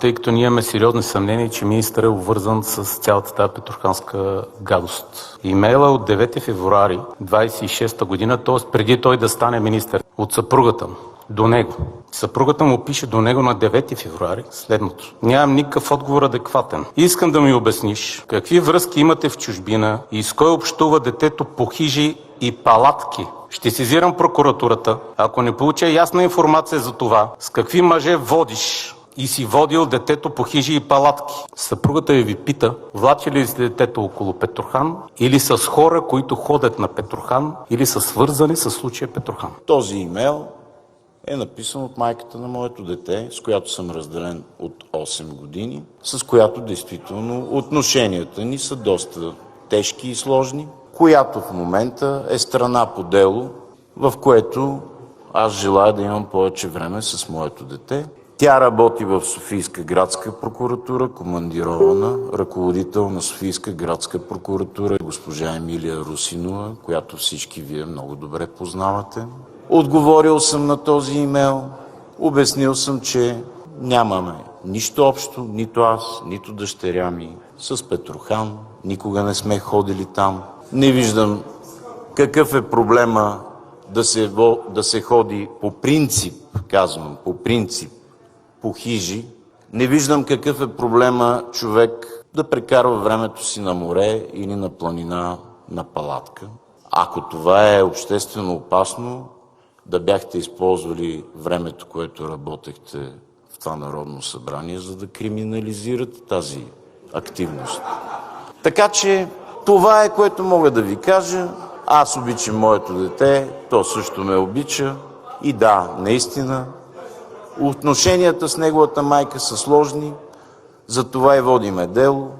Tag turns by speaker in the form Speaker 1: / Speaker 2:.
Speaker 1: Тъй като ние имаме сериозни съмнения, че министър е обвързан с цялата тази петроханска гадост. Имейла от 9 февруари 26 година, т.е. преди той да стане министър, от съпругата му до него. Съпругата му пише до него на 9 февруари следното. Нямам никакъв отговор адекватен. Искам да ми обясниш какви връзки имате в чужбина и с кой общува детето по хижи и палатки. Ще сезирам прокуратурата, ако не получа ясна информация за това, с какви мъже водиш и си водил детето по хижи и палатки. Съпругата ви пита, влачили ли сте детето около Петрохан или с хора, които ходят на Петрохан или са свързани с случая Петрохан.
Speaker 2: Този имейл е написан от майката на моето дете, с която съм разделен от 8 години, с която действително отношенията ни са доста тежки и сложни, която в момента е страна по дело, в което аз желая да имам повече време с моето дете. Тя работи в Софийска градска прокуратура, командирована, ръководител на Софийска градска прокуратура, госпожа Емилия Русинова, която всички вие много добре познавате. Отговорил съм на този имейл, обяснил съм, че нямаме нищо общо, нито аз, нито дъщеря ми, с Петрохан, никога не сме ходили там. Не виждам какъв е проблема да се ходи по принцип, казвам, по принцип, по хижи. Не виждам какъв е проблема човек да прекарва времето си на море или на планина на палатка. Ако това е обществено опасно, да бяхте използвали времето, което работехте в това Народно събрание, за да криминализирате тази активност. Така че това е, което мога да ви кажа. Аз обичам моето дете, то също ме обича. И да, наистина, отношенията с неговата майка са сложни, затова и водиме дело.